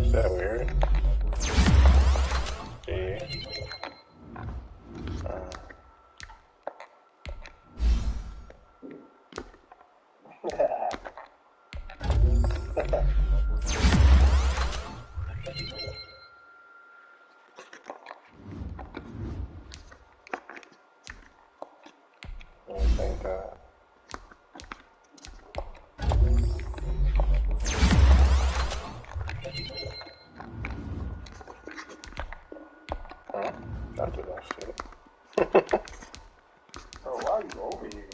Is that weird? Gee. Oh, thank God. Don't do that shit. Oh, why are you over here?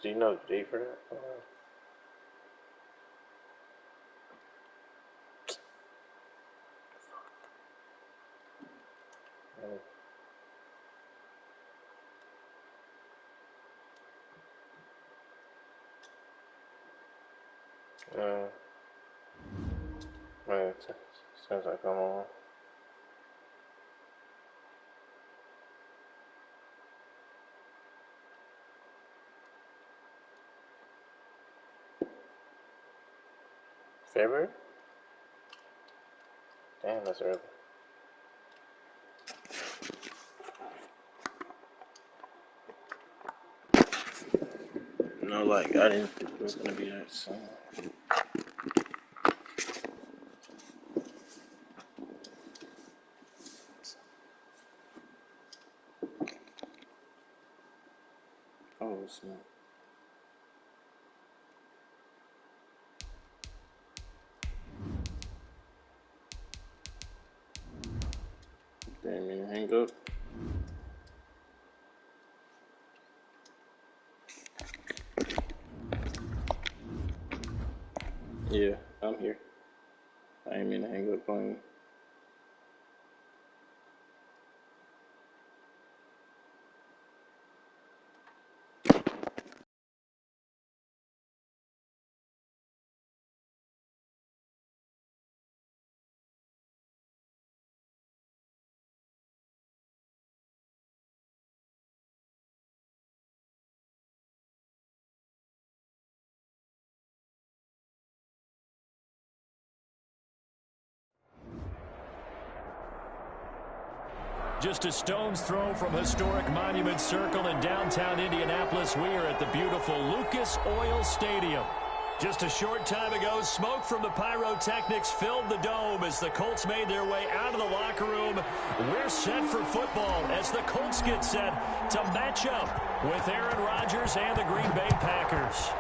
Do you know the date for that? Wait, since I come on. February? Damn, that's early. No, like, I didn't think it was gonna be that soon. Oh, snap. Didn't mean to hang up. Yeah, I'm here. I didn't mean to hang up on you. Just a stone's throw from historic Monument Circle in downtown Indianapolis, we are at the beautiful Lucas Oil Stadium. Just a short time ago, smoke from the pyrotechnics filled the dome as the Colts made their way out of the locker room. We're set for football as the Colts get set to match up with Aaron Rodgers and the Green Bay Packers.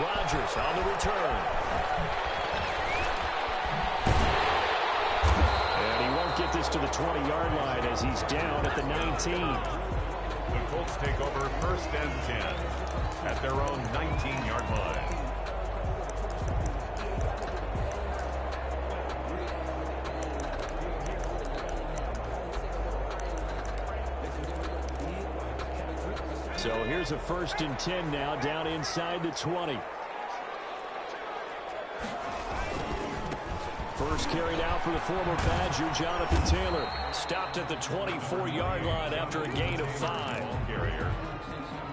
Rodgers on the return. Get this to the 20-yard line as he's down at the 19. The Colts take over 1st and 10 at their own 19-yard line. So here's a 1st and 10 now down inside the 20. First carried out for the former Badger, Jonathan Taylor. Stopped at the 24-yard line after a gain of 5.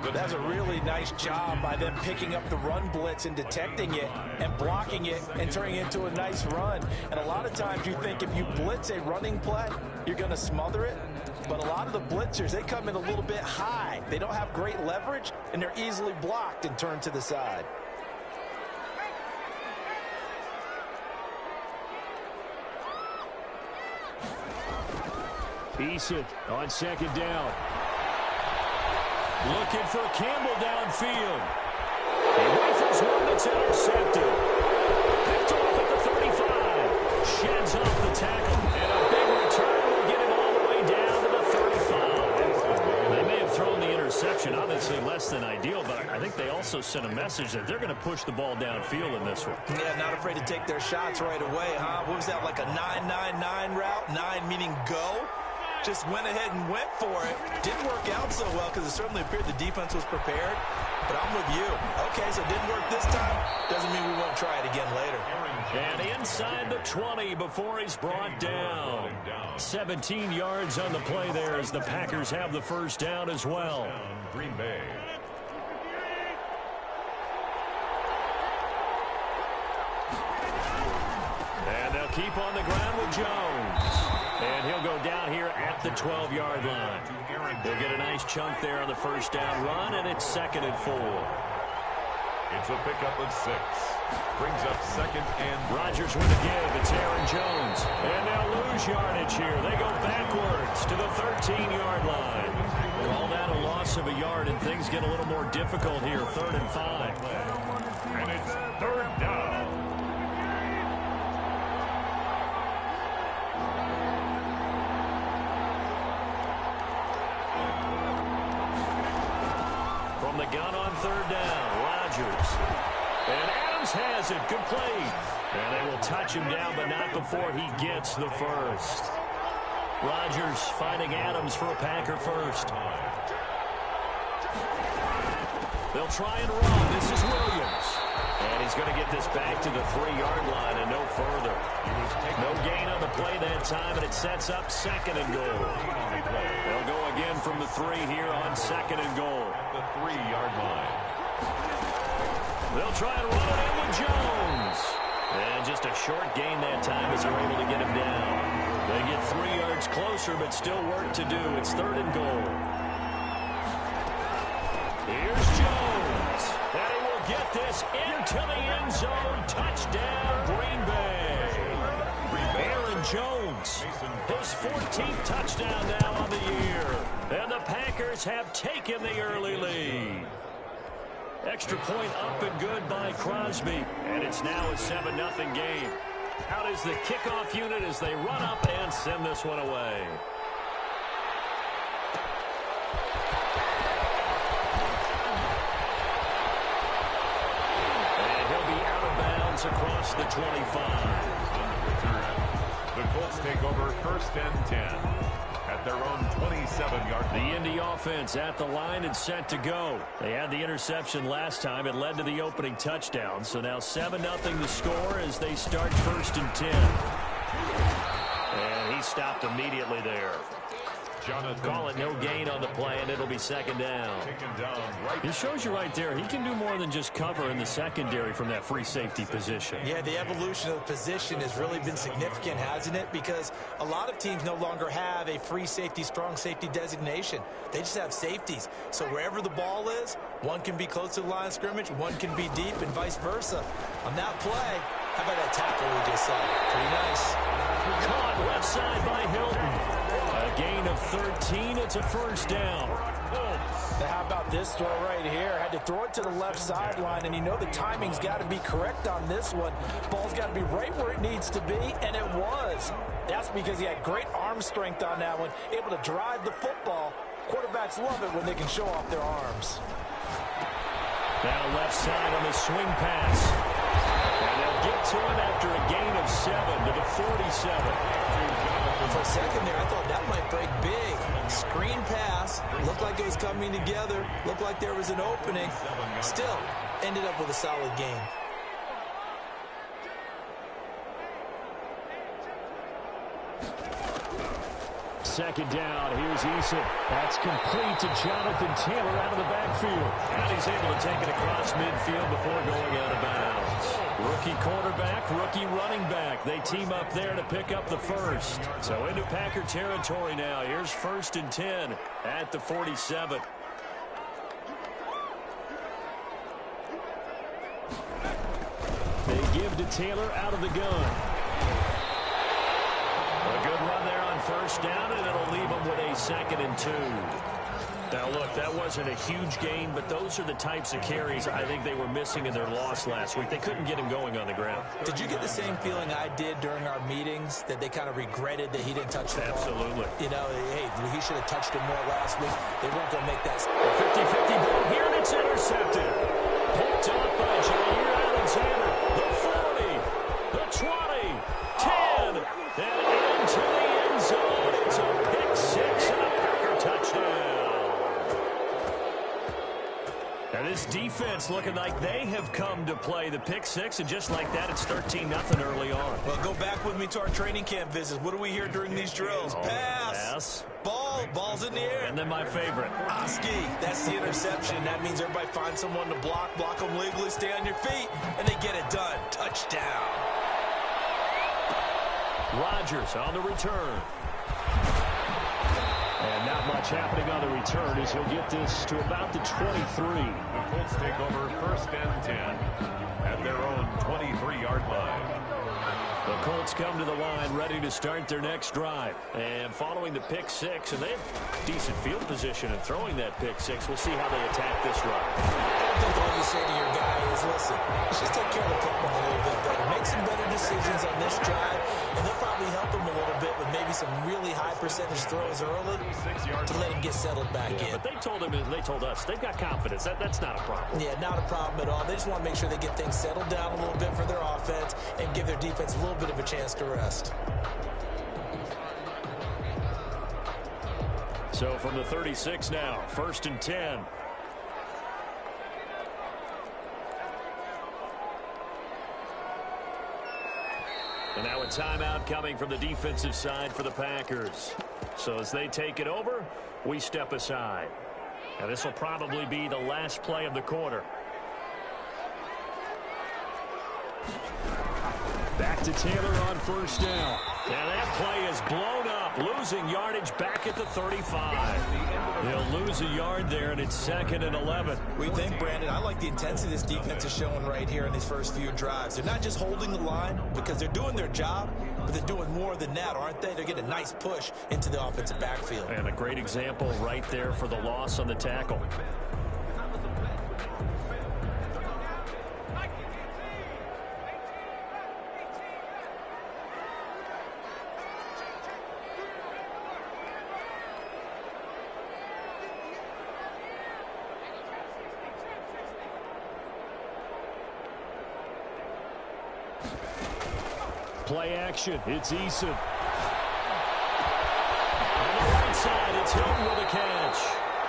But that's a really nice job by them picking up the run blitz and detecting it and blocking it and turning it into a nice run. And a lot of times you think if you blitz a running play, you're going to smother it. But a lot of the blitzers, they come in a little bit high. They don't have great leverage, and they're easily blocked and turned to the side. Eason on 2nd down. Looking for Campbell downfield. He rifles one that's intercepted. Picked off at the 35. Sheds off the tackle. And a big return will get him all the way down to the 35. They may have thrown the interception, obviously less than ideal, but I think they also sent a message that they're going to push the ball downfield in this one. Yeah, not afraid to take their shots right away, huh? What was that, like a 9-9-9 route? 9 meaning go? Just went ahead and went for it. Didn't work out so well because it certainly appeared the defense was prepared. But I'm with you. Okay, so it didn't work this time. Doesn't mean we won't try it again later. And inside the 20 before he's brought down. 17 yards on the play there as the Packers have the first down as well. Green Bay. And they'll keep on the ground with Jones. And he'll go down here at the 12-yard line. They'll get a nice chunk there on the first down run, and it's 2nd and 4. It's a pickup of 6. Brings up 2nd and... Rodgers with a give. It's Aaron Jones. And they'll lose yardage here. They go backwards to the 13-yard line. Call that a loss of a yard, and things get a little more difficult here. 3rd and 5. And it's 3rd down. From the gun on 3rd down, Rodgers. And Adams has it, complete. And they will touch him down, but not before he gets the first. Rodgers finding Adams for a Packer first. They'll try and run. This is Williams. And he's going to get this back to the 3-yard line and no further. No gain on the play that time, and it sets up 2nd and goal. They'll go again from the 3 here on 2nd and goal. The 3-yard line. They'll try and run it in with Jones. And just a short gain that time as they're able to get him down. They get 3 yards closer, but still work to do. It's 3rd and goal. Here's Jones. And he will get this into the end zone. Touchdown, Green Bay. Aaron Jones, his 14th touchdown now on the year. And the Packers have taken the early lead. Extra point up and good by Crosby. And it's now a 7-0 game. Out is the kickoff unit as they run up and send this one away. And he'll be out of bounds across the 25. The Colts take over 1st and 10. At their own 27-yard line. The Indy offense at the line and set to go. They had the interception last time. It led to the opening touchdown. So now 7-0 the score as they start 1st and 10. And he stopped immediately there. Call it no gain on the play, and it'll be 2nd down. He shows you right there, he can do more than just cover in the secondary from that free safety position. Yeah, the evolution of the position has really been significant, hasn't it? Because a lot of teams no longer have a free safety, strong safety designation. They just have safeties. So wherever the ball is, one can be close to the line of scrimmage, one can be deep, and vice versa. On that play, how about that tackle we just saw? Pretty nice. Caught left side by Hilton. A gain of 13. It's a 1st down. Now how about this throw right here? Had to throw it to the left sideline, and you know the timing's got to be correct on this one. Ball's got to be right where it needs to be, and it was. That's because he had great arm strength on that one, able to drive the football. Quarterbacks love it when they can show off their arms. Now left side on the swing pass. And they'll get to him after a gain of 7 to the 47. For a second there, I thought that might break big. Screen pass. Looked like it was coming together. Looked like there was an opening. Still, ended up with a solid game. Second down. Here's Eason. That's complete to Jonathan Taylor out of the backfield. And he's able to take it across midfield before going out of bounds. Rookie quarterback, rookie running back. They team up there to pick up the first. So into Packer territory now. Here's 1st and 10 at the 47. They give to Taylor out of the gun. A good run there on 1st down, and it'll leave them with a 2nd and 2. Now, look, that wasn't a huge gain, but those are the types of carries I think they were missing in their loss last week. They couldn't get him going on the ground. Did you get the same feeling I did during our meetings, that they kind of regretted that he didn't touch the ball? Absolutely. You know, hey, he should have touched it more last week. They weren't going to make that. 50-50 ball here, and it's intercepted. Picked up by Jair Alexander. The 40, the 20, 10, and into the end zone. It's a pick six and a Packer touchdown. And this defense looking like they have come to play the pick six, and just like that, it's 13-0 early on. Well, go back with me to our training camp visits. What do we hear during these drills? Pass. Ball's in the air. And then my favorite. Oski, that's the interception. That means everybody finds someone to block them legally, stay on your feet, and they get it done. Touchdown. Rodgers on the return. And not much happening on the return as he'll get this to about the 23. The Colts take over 1st and 10 at their own 23-yard line. The Colts come to the line ready to start their next drive. And following the pick six, and they have decent field position in throwing that pick six. We'll see how they attack this drive. I think all you say to your guy is, listen, let's just take care of the football a little bit better. Make some better decisions on this drive, and they'll probably help him a little bit with maybe some really high percentage throws early to let him get settled back in. But they told us they've got confidence. That's not a problem. Yeah, not a problem at all. They just want to make sure they get things settled down a little bit for their offense and give their defense a little bit of a chance to rest. So from the 36 now, 1st and 10. And now a timeout coming from the defensive side for the Packers. So as they take it over, we step aside. And this will probably be the last play of the quarter. Back to Taylor on 1st down. Now that play is blown up, losing yardage back at the 35. They'll lose a yard there, and it's 2nd and 11. We think, Brandon, I like the intensity this defense is showing right here in these first few drives. They're not just holding the line because they're doing their job, but they're doing more than that, aren't they? They're getting a nice push into the offensive backfield. And a great example right there for the loss on the tackle. Play action. It's Eason. On the right side, it's Hilton with a catch.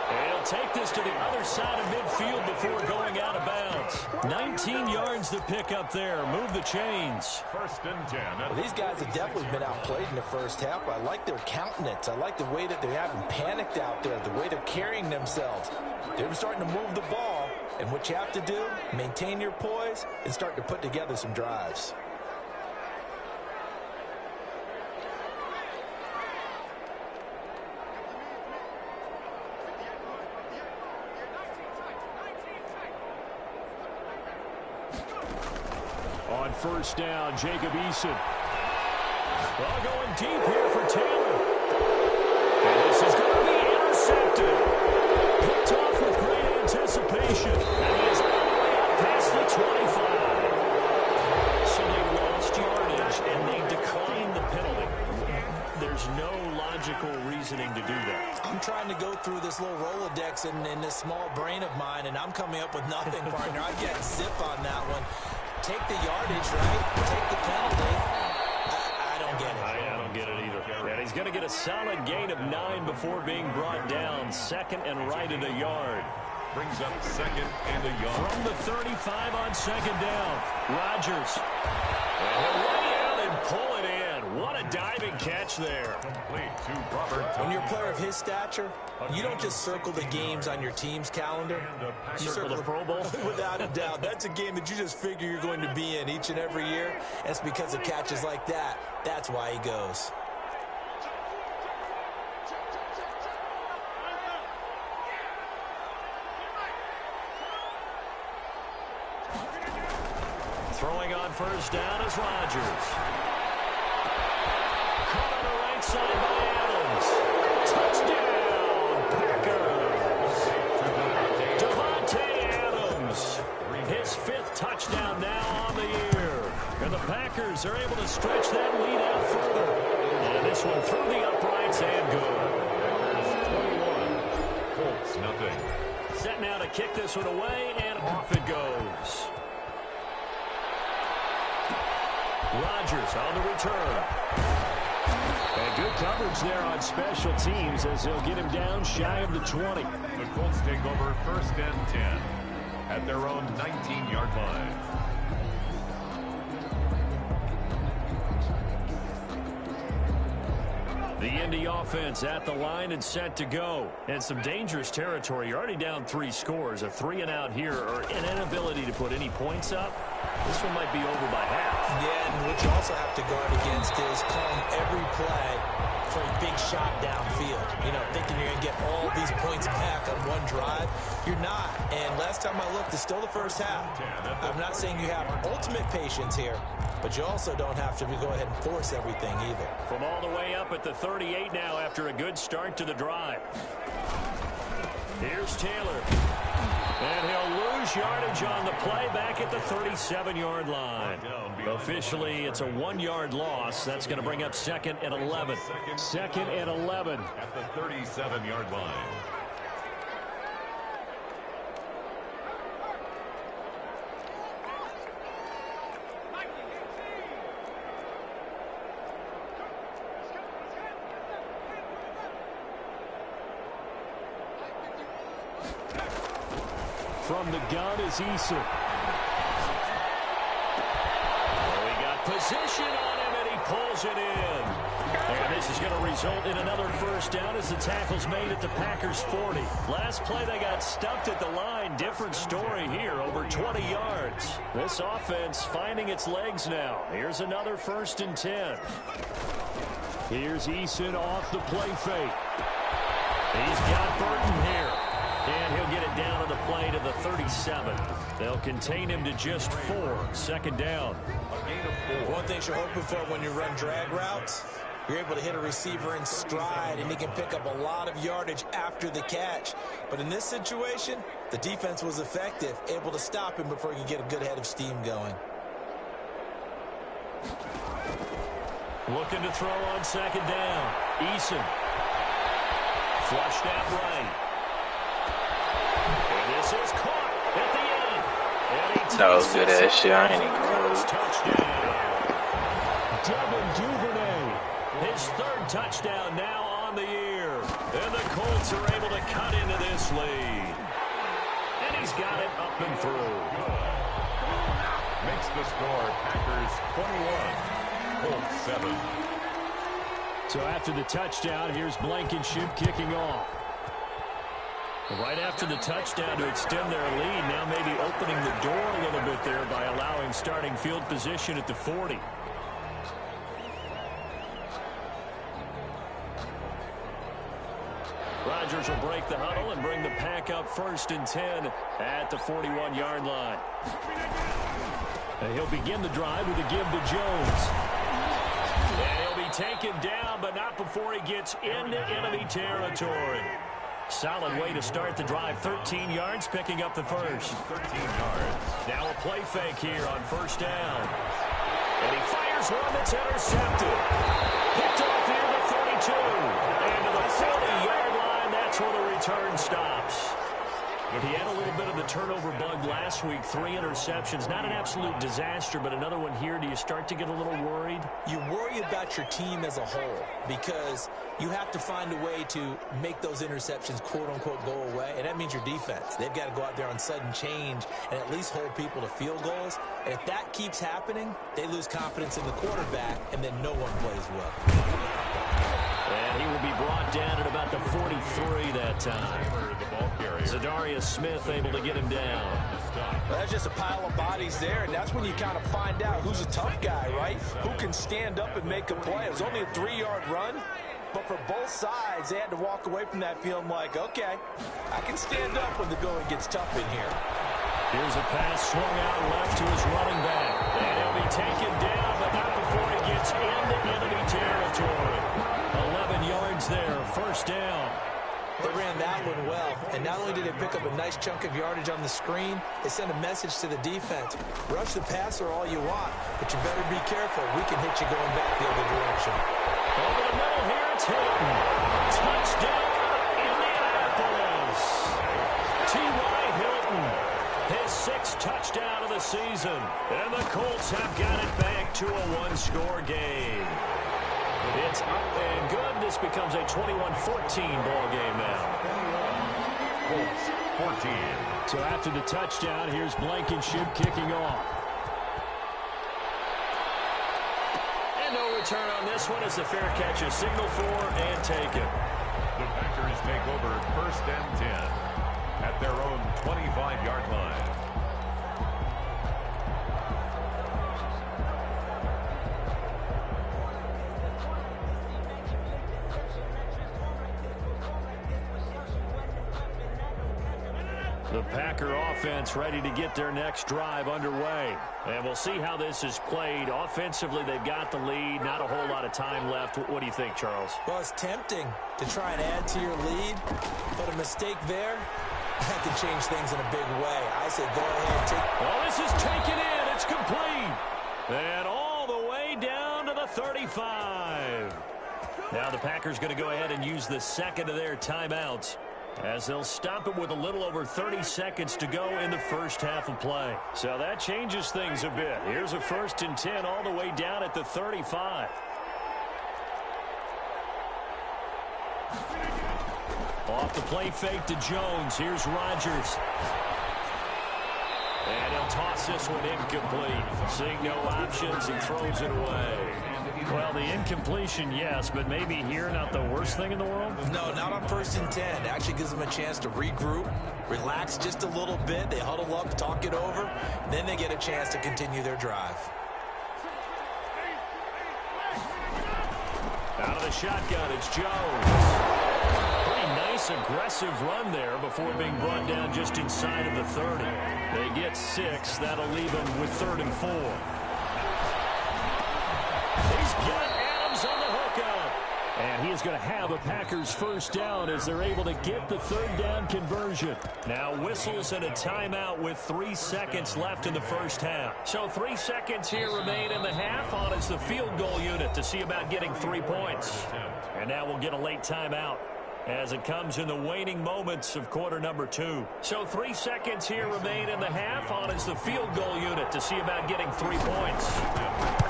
And he'll take this to the other side of midfield before going out of bounds. 19 yards to pick up there. Move the chains. 1st and 10. Well, these guys have definitely been outplayed in the first half. I like their countenance. I like the way that they haven't panicked out there, the way they're carrying themselves. They're starting to move the ball. And what you have to do, maintain your poise and start to put together some drives. On 1st down, Jacob Eason. Well, going deep here for Taylor. And this is going to be intercepted. Picked off with great anticipation. And he is all the way up past the 25. So they lost yardage, and they declined the penalty. There's no logical reasoning to do that. I'm trying to go through this little Rolodex in this small brain of mine, and I'm coming up with nothing, partner. I get zip on that one. Take the yardage, right? Take the penalty. I don't get it. I don't get it either. And he's going to get a solid gain of 9 before being brought down. 2nd and right at a yard. Brings up 2nd and a yard. From the 35 on 2nd down. Rodgers. And he'll lay out and pull it in. What a diving catch there. Complete to Robert. When you're a player of his stature, you don't just circle the games on your team's calendar. You Circle the Pro Bowl. Without a doubt. That's a game that you just figure you're going to be in each and every year. That's because of catches like that. That's why he goes. Throwing on 1st down is Rodgers. Caught on the right side by Adams. Touchdown, Packers. this one through the uprights and good. Packers 21, Colts nothing. Set now to kick this one away, and off it goes. Rodgers on the return. And good coverage there on special teams as they'll get him down shy of the 20. The Colts take over 1st and 10 at their own 19-yard line. The Indy offense at the line and set to go. And some dangerous territory. You're already down 3 scores. A 3-and-out here or an inability to put any points up. This one might be over by half. Yeah, and what you also have to guard against is calling every play for a big shot downfield. You know, thinking you're going to get all these points back on one drive. You're not. And last time I looked, it's still the first half. I'm not saying you have ultimate patience here, but you also don't have to go ahead and force everything either. From all the way up at the 38 now after a good start to the drive. Here's Taylor. And he'll lose yardage on the play back at the 37-yard line. Officially, it's a 1-yard loss. That's going to bring up 2nd and 11. 2nd and 11. At the 37-yard line. From the gun is Eason. Oh, he got position on him, and he pulls it in. And this is going to result in another first down as the tackle's made at the Packers' 40. Last play, they got stuffed at the line. Different story here, over 20 yards. This offense finding its legs now. Here's another 1st and 10. Here's Eason off the play fake. He's got Burton here. And he'll get it down on the play to the 37. They'll contain him to just 4. 2nd down. One thing you're hoping for when you run drag routes, you're able to hit a receiver in stride, and he can pick up a lot of yardage after the catch. But in this situation, the defense was effective, able to stop him before he could get a good head of steam going. Looking to throw on 2nd down. Eason. Flushed out right. And this is caught at the end. That was good ass shit. I ain't even Devin Duvernay, his 3rd touchdown now on the year. And the Colts are able to cut into this lead. And he's got it up and through. Makes the score Packers 21, Colts 7. So after the touchdown, here's Blankenship kicking off. Right after the touchdown to extend their lead, now maybe opening the door a little bit there by allowing starting field position at the 40. Rodgers will break the huddle and bring the pack up 1st and 10 at the 41-yard line. And he'll begin the drive with a give to Jones. And he'll be taken down, but not before he gets into enemy territory. Solid way to start the drive. 13 yards, picking up the first. 13 yards. Now a play fake here on 1st down. And he fires one that's intercepted. Picked off near the 42. And to the 40-yard line, that's where the return stops. He had a little bit of the turnover bug last week. 3 interceptions. Not an absolute disaster, but another one here. Do you start to get a little worried? You worry about your team as a whole because you have to find a way to make those interceptions, quote-unquote, go away, and that means your defense. They've got to go out there on sudden change and at least hold people to field goals. And if that keeps happening, they lose confidence in the quarterback, and then no one plays well. And he will be brought down at about the 43 that time. Zadarius Smith able to get him down. Well, that's just a pile of bodies there, and that's when you kind of find out who's a tough guy, right? Who can stand up and make a play. It was only a 3-yard run, but for both sides, they had to walk away from that feeling like, okay, I can stand up when the going gets tough in here. Here's a pass swung out left to his running back. And he'll be taken down, but not before he gets into enemy territory. 11 yards there, 1st down. They ran that one well, and not only did they pick up a nice chunk of yardage on the screen, they sent a message to the defense. Rush the passer all you want, but you better be careful. We can hit you going back the other direction. Over the middle to a one-score game. It's up and good. This becomes a 21-14 ball game now. Colts 14. So after the touchdown, here's Blankenship kicking off. And no return on this one as the fair catch is signaled for and taken. The Packers take over first and 10 at their own 25-yard line. The Packer offense ready to get their next drive underway. And we'll see how this is played. Offensively, they've got the lead. Not a whole lot of time left. What do you think, Charles? Well, it's tempting to try and add to your lead, but a mistake there, that could change things in a big way. I said go ahead and take... Well, this is taken in. It's complete. And all the way down to the 35. Now the Packers going to go ahead and use the second of their timeouts, as they'll stop it with a little over 30 seconds to go in the first half of play. So that changes things a bit. Here's a 1st and 10 all the way down at the 35. Off the play fake to Jones. Here's Rodgers. And he'll toss this one incomplete. Seeing no options, he throws it away. Well, the incompletion, yes, but maybe here not the worst thing in the world? No, not on 1st and 10. It actually gives them a chance to regroup, relax just a little bit. They huddle up, talk it over, then they get a chance to continue their drive. Out of the shotgun, it's Jones. Pretty nice, aggressive run there before being brought down just inside of the 30. They get 6. That'll leave them with 3rd and 4. He's got Adams on the hookup. And he is going to have a Packers first down as they're able to get the 3rd down conversion. Now whistles and a timeout with 3 seconds left in the first half. So 3 seconds here remain in the half on as the field goal unit to see about getting 3 points. And now we'll get a late timeout as it comes in the waning moments of quarter number 2. So 3 seconds here remain in the half on as the field goal unit to see about getting 3 points.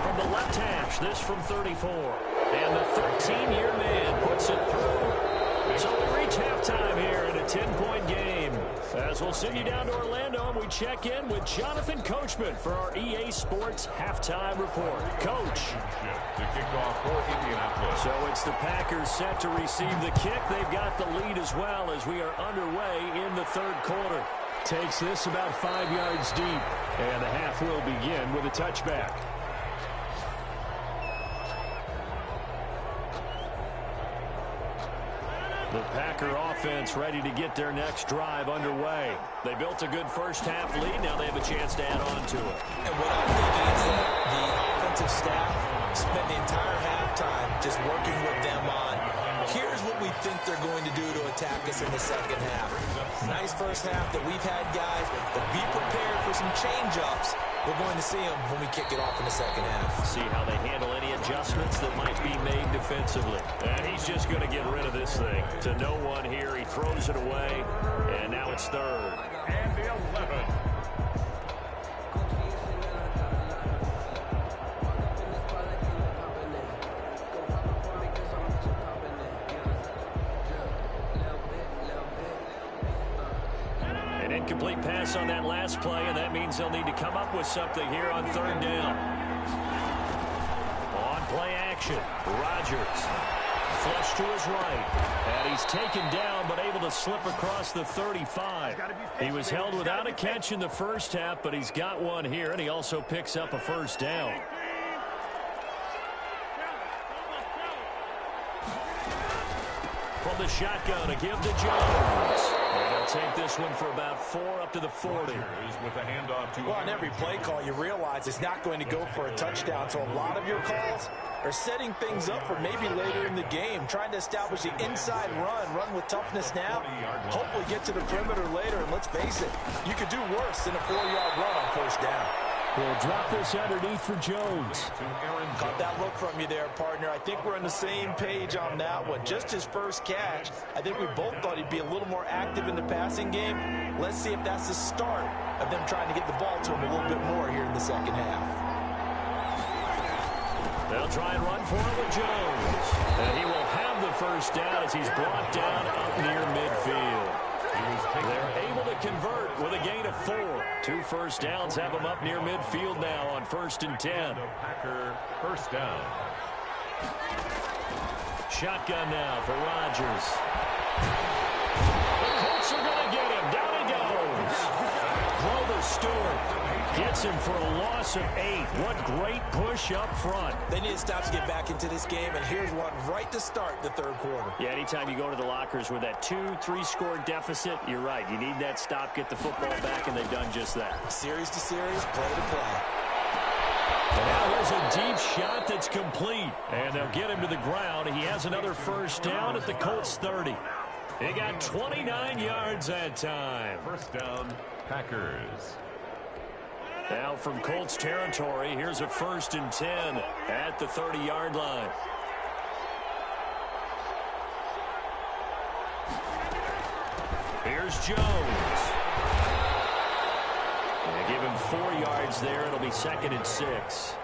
From the left hash, this from 34. And the 13-year man puts it through. So we reach halftime here in a 10-point game. As we'll send you down to Orlando, and we check in with Jonathan Coachman for our EA Sports Halftime Report. Coach. The kickoff for Indianapolis. So it's the Packers set to receive the kick. They've got the lead as well as we are underway in the 3rd quarter. Takes this about 5 yards deep. And the half will begin with a touchback. The Packer offense ready to get their next drive underway. They built a good first half lead. Now they have a chance to add on to it. And what I'm thinking is that the offensive staff spent the entire halftime just working with them on, here's what we think they're going to do to attack us in the second half. Nice first half that we've had, guys, but be prepared for some change-ups. We're going to see them when we kick it off in the second half. See how they handle any adjustments that might be made defensively. And he's just going to get rid of this thing. To no one here, he throws it away, and now it's 3rd. And the 11. Incomplete pass on that last play, and that means they'll need to come up with something here on 3rd down. On play action, Rodgers. Flush to his right. And he's taken down, but able to slip across the 35. He was held without a catch in the first half, but he's got one here, and he also picks up a first down. From the shotgun, a give to Jones. And they'll take this one for about 4 up to the 40. With a handoff to well, on every play call, you realize it's not going to go for a touchdown. So a lot of your calls are setting things up for maybe later in the game, trying to establish the inside run with toughness now, hopefully get to the perimeter later. And let's face it, you could do worse than a 4-yard run on first down. We'll drop this underneath for Jones. Caught that look from you there, partner. I think we're on the same page on that one. Just his first catch. I think we both thought he'd be a little more active in the passing game. Let's see if that's the start of them trying to get the ball to him a little bit more here in the second half. They'll try and run for it with Jones. And he will have the first down as he's brought down up near midfield. They're able to convert with a gain of 4. 2 first downs have them up near midfield now on 1st and 10. Packer first down. Shotgun now for Rodgers. The Colts are going to get him. Down he goes. Grover Stewart gets him for a loss of 8. What great push up front. They need to stop to get back into this game, and here's one right to start the third quarter. Yeah, anytime you go to the lockers with that 2-3 score deficit, you're right. You need that stop, get the football back, and they've done just that. Series to series, play to play. And now there's a deep shot that's complete. And they'll get him to the ground. He has another first down at the Colts 30. He got 29 yards that time. First down, Packers. Now from Colts territory, here's a 1st and 10 at the 30-yard line. Here's Jones. They give him 4 yards there. It'll be 2nd and 6.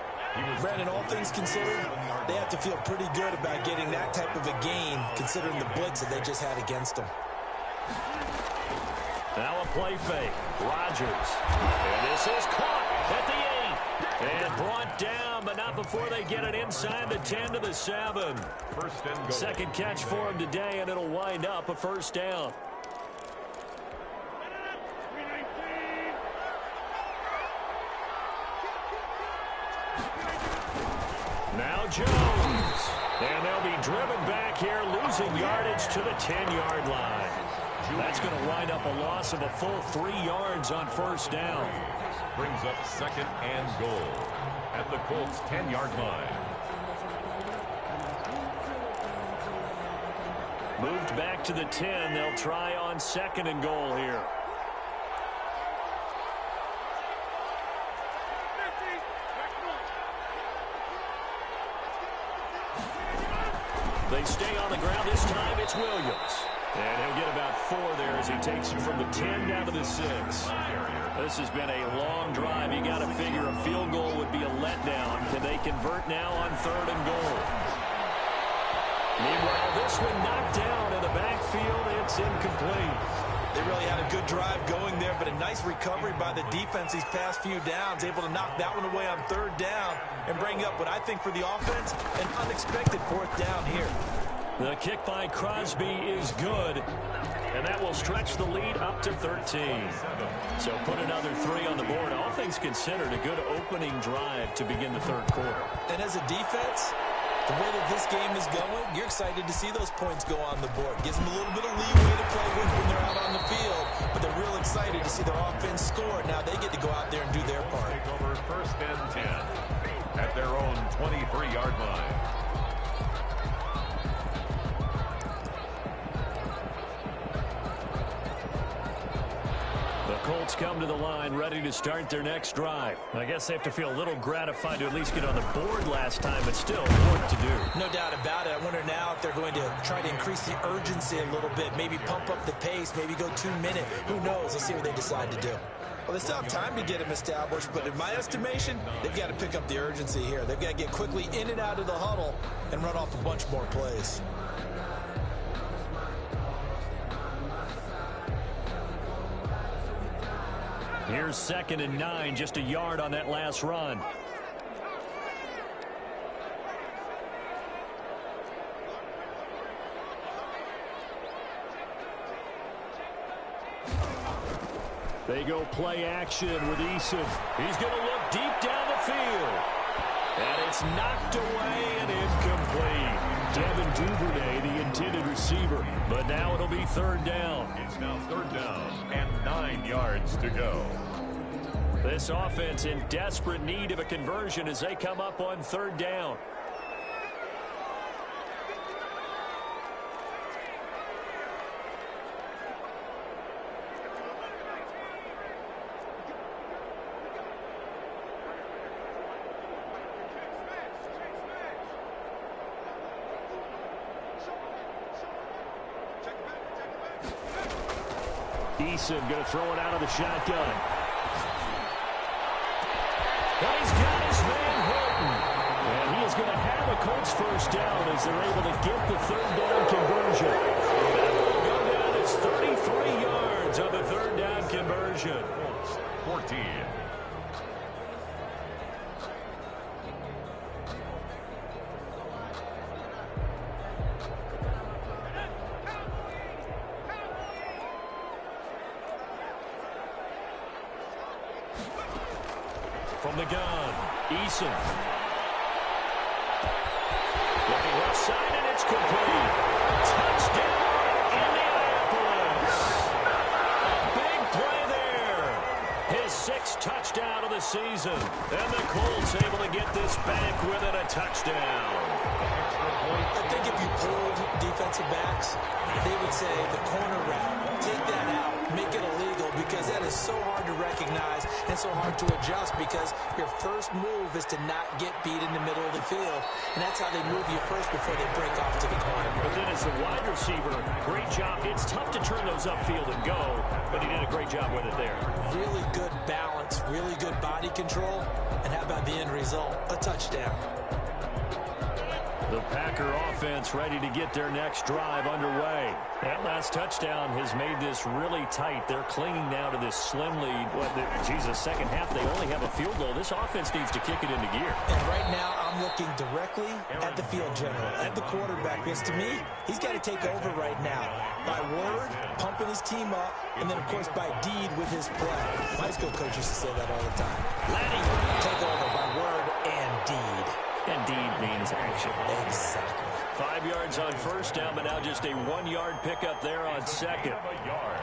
Brandon, all things considered, they have to feel pretty good about getting that type of a gain, considering the blitz that they just had against them. Now a play fake. Rodgers. And this is caught at the 8. And brought down, but not before they get it inside the 10 to the 7. First and goal. Second catch for him today, and it'll wind up a first down. Now Jones. And they'll be driven back here, losing yardage to the 10-yard line. That's going to wind up a loss of a full 3 yards on first down. Brings up 2nd and goal at the Colts 10-yard line. Moved back to the 10. They'll try on 2nd and goal here. They stay on the ground. This time it's Williams. And he'll get about 4 there as he takes it from the 10 down to the 6. This has been a long drive. You got to figure a field goal would be a letdown. Can they convert now on 3rd and goal? Meanwhile, this one knocked down in the backfield. It's incomplete. They really had a good drive going there, but a nice recovery by the defense these past few downs, able to knock that one away on 3rd down and bring up what I think for the offense, an unexpected 4th down here. The kick by Crosby is good, and that will stretch the lead up to 13. So put another 3 on the board. All things considered, a good opening drive to begin the third quarter. And as a defense, the way that this game is going, you're excited to see those points go on the board. Gives them a little bit of leeway to play with when they're out on the field, but they're real excited to see their offense score. Now they get to go out there and do their part. Take over 1st and 10 at their own 23-yard line. Colts come to the line ready to start their next drive. I guess they have to feel a little gratified to at least get on the board last time, but still work to do. No doubt about it. I wonder now if they're going to try to increase the urgency a little bit, maybe pump up the pace, maybe go 2-minute. Who knows? Let's see what they decide to do. Well, they still have time to get them established, but in my estimation, they've got to pick up the urgency here. They've got to get quickly in and out of the huddle and run off a bunch more plays. Here's 2nd and 9, just a yard on that last run. They go play action with Eason. He's going to look deep down the field. And it's knocked away and incomplete. Devin Duvernay, the intended receiver. But now it'll be 3rd down. It's now 3rd down and 9 yards to go. This offense in desperate need of a conversion as they come up on 3rd down. Eason going to throw it out of the shotgun. And he's got his man Horton. And he is going to have Colts first down as they're able to get the third down conversion. That will go down as 33 yards on the third down conversion. 14. From the gun, Eason. Looking left side, and it's complete. Touchdown, Indianapolis. A big play there. His 6th touchdown of the season. And the Colts able to get this back within a touchdown. I think if you pulled defensive backs, they would say the corner route, take that out, make it illegal, because that is so hard to recognize and so hard to adjust, because your first move is to not get beat in the middle of the field, and that's how they move you first before they break off to the corner. But then as the wide receiver, great job. It's tough to turn those upfield and go, but he did a great job with it there. Really good balance, really good body control, and how about the end result? A touchdown. The Packer offense ready to get their next drive underway. That last touchdown has made this really tight. They're clinging now to this slim lead. Second half, they only have a field goal. This offense needs to kick it into gear. And right now, I'm looking directly at the field general, at the quarterback. Because to me, he's got to take over right now. By word, pumping his team up, and then, of course, by deed with his play. My school coach used to say that all the time. Letting take over by word and deed. And deed means action. Exactly. 5 yards on first down, but now just a 1-yard pickup there on second. A yard.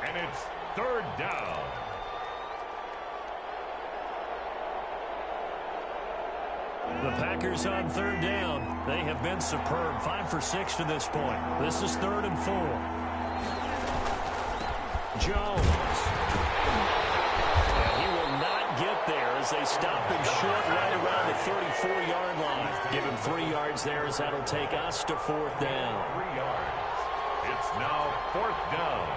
And it's third down. The Packers on third down. They have been superb. 5 for 6 to this point. This is 3rd and 4. Jones. And he will not get there as they stop him short right around the 34-yard line. Give him 3 yards there as that'll take us to 4th down. 3 yards. It's now 4th down.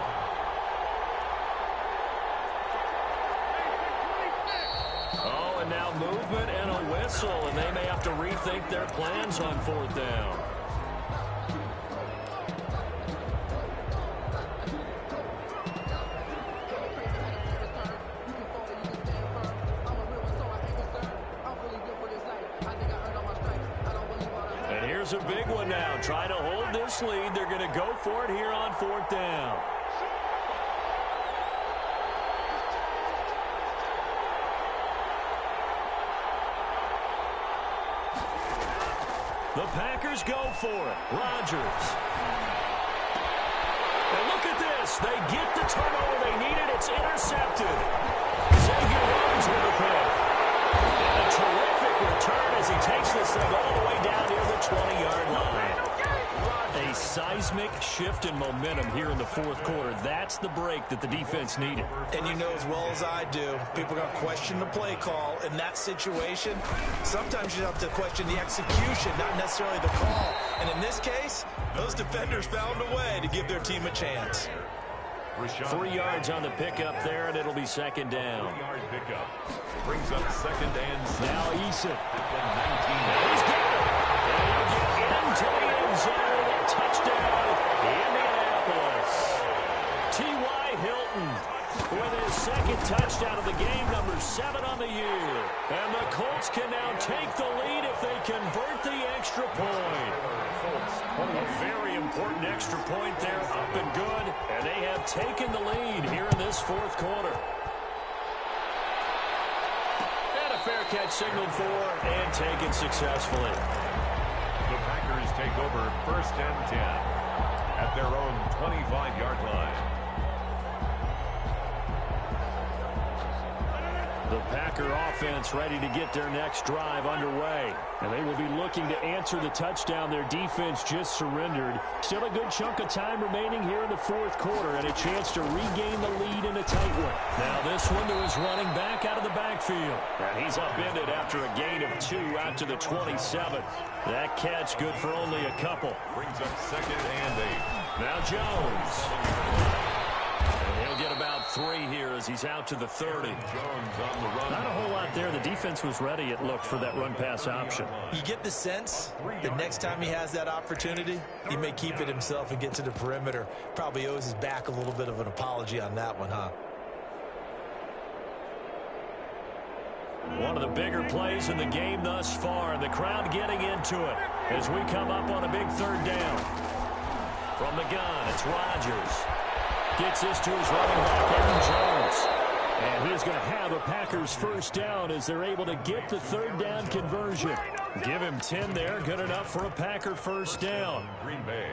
Oh, and now movement and a whistle, and they may have to rethink their plans on 4th down. And here's a big one now. Trying to hold this lead. They're going to go for it here on 4th down. The Packers go for it. Rodgers. And look at this. They get the turnover they needed. It's intercepted. Xavier Rhodes with a pick. And a terrific return as he takes this thing all the way down near the 20-yard line. A seismic shift in momentum here in the 4th quarter. That's the break that the defense needed. And you know as well as I do, people are going to question the play call in that situation. Sometimes you have to question the execution, not necessarily the call. And in this case, those defenders found a way to give their team a chance. 3 yards on the pickup there, and it'll be 2nd down. 3-yard pickup. Brings up 2nd and 7. Now Eason. He's got it. And he'll get into the end zone. Touchdown, Indianapolis. T.Y. Hilton with his 2nd touchdown of the game, number 7 on the year. And the Colts can now take the lead if they convert the extra point. A very important extra point there, up and good. And they have taken the lead here in this 4th quarter. And a fair catch signaled for and taken successfully. The Packers take over 1st and 10 at their own 25-yard line. The Packer offense ready to get their next drive underway. And they will be looking to answer the touchdown their defense just surrendered. Still a good chunk of time remaining here in the 4th quarter and a chance to regain the lead in a tight one. Now this one to his running back out of the backfield. And he's upended after a gain of 2 out to the 27. That catch good for only a couple. Brings up 2nd and 8. Now Jones. And he'll get about 3 here as he's out to the 30. Not a whole lot there. The defense was ready, it looked, for that run-pass option. You get the sense that next time he has that opportunity, he may keep it himself and get to the perimeter. Probably owes his back a little bit of an apology on that one, huh? One of the bigger plays in the game thus far, and the crowd getting into it as we come up on a big 3rd down. From the gun, it's Rodgers. Gets this to his running back, Aaron Jones. And he's going to have a Packers 1st down as they're able to get the 3rd down conversion. Give him 10 there, good enough for a Packer 1st down. Green Bay.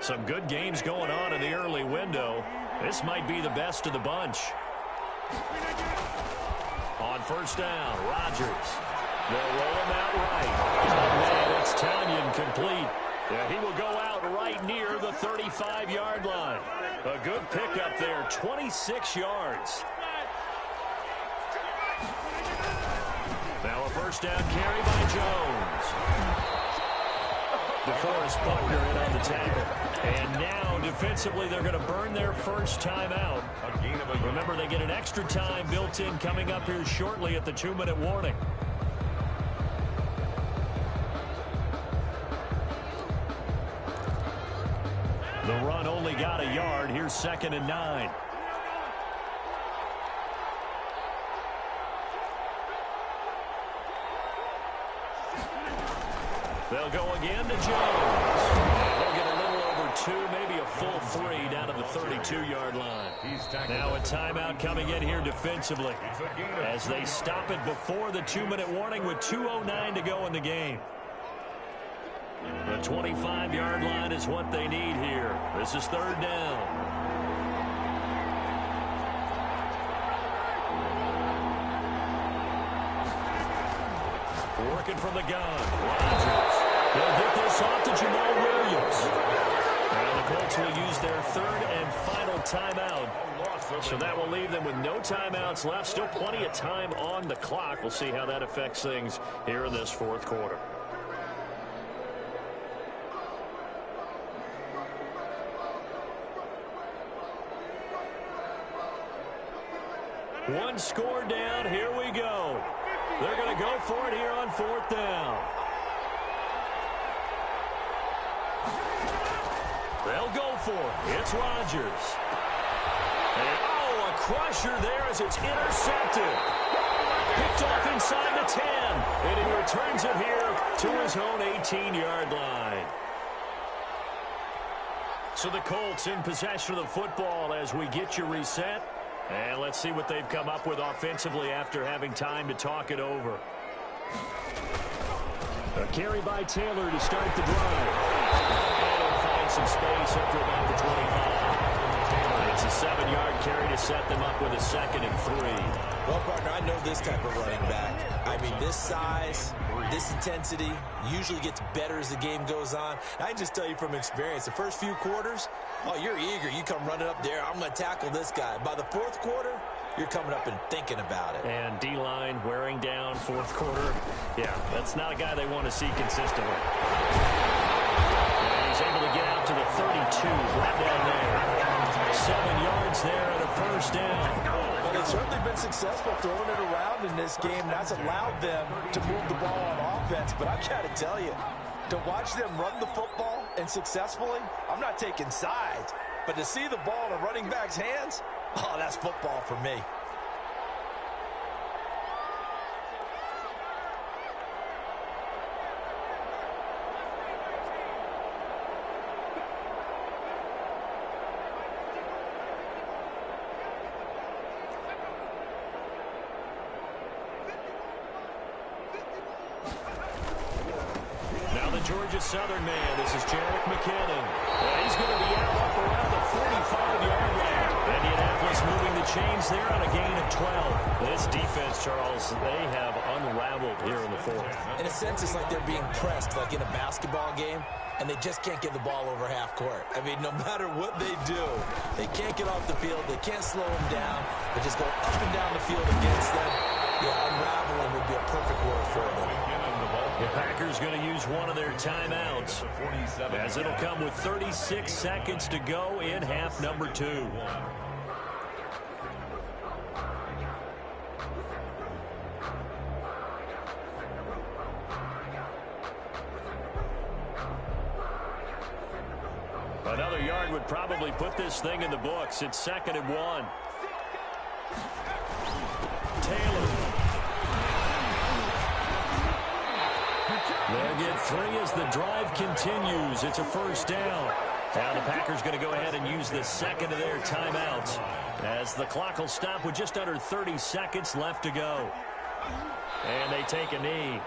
Some good games going on in the early window. This might be the best of the bunch. On 1st down, Rodgers. They'll roll him out right. Oh, man, it's Tanyan complete. Yeah, he will go out right near the 35-yard line. A good pickup there, 26 yards. Now a 1st down carry by Jones. DeForest Buckner in on the tackle. And now, defensively, they're going to burn their 1st timeout. Remember, they get an extra time built in coming up here shortly at the 2-minute warning. The run only got a yard. Here's 2nd and 9. They'll go again to Jones. They'll get a little over 2, maybe a full 3 down to the 32-yard line. Now a timeout coming in here defensively as they stop it before the 2-minute warning with 2:09 to go in the game. The 25-yard line is what they need here. This is 3rd down. Working from the gun. Rodgers. They'll get this off to Jamal Williams. And the Colts will use their 3rd and final timeout. So that will leave them with no timeouts left. Still plenty of time on the clock. We'll see how that affects things here in this 4th quarter. One score down. Here we go. They're going to go for it here on 4th down. They'll go for it. It's Rodgers. And, a crusher there as it's intercepted. Picked off inside the 10. And he returns it here to his own 18-yard line. So the Colts in possession of the football as we get you reset. And let's see what they've come up with offensively after having time to talk it over. A carry by Taylor to start the drive. And he'll find some space up to about the 25. It's a 7-yard carry to set them up with a 2nd and 3. Well, partner, I know this type of running back. I mean, this size, this intensity usually gets better as the game goes on. I can just tell you from experience, the first few quarters, you're eager. You come running up there, I'm going to tackle this guy. By the 4th quarter, you're coming up and thinking about it. And D-line wearing down 4th quarter. Yeah, that's not a guy they want to see consistently. And he's able to get out to the 32, right down there. 7 yards there and a 1st down. Well, they've certainly been successful throwing it around in this game. That's allowed them to move the ball on offense. But I've got to tell you, to watch them run the football and successfully, I'm not taking sides. But to see the ball in a running back's hands, that's football for me. Georgia Southern man. This is Jerick McKinnon. He's going to be out up around the 45-yard line. Indianapolis moving the chains there on a gain of 12. This defense, Charles, they have unraveled here in the 4th. In a sense, it's like they're being pressed like in a basketball game, and they just can't get the ball over half court. I mean, no matter what they do, they can't get off the field. They can't slow them down. They just go up and down the field against them. Yeah, unraveling would be a perfect word for them. The Packers going to use one of their timeouts, as it'll come with 36 seconds to go in half number 2. Another yard would probably put this thing in the books. It's 2nd and 1. Taylor. They'll get 3 as the drive continues. It's a first down. Now the Packers going to go ahead and use the second of their timeouts, as the clock will stop with just under 30 seconds left to go. And they take a knee.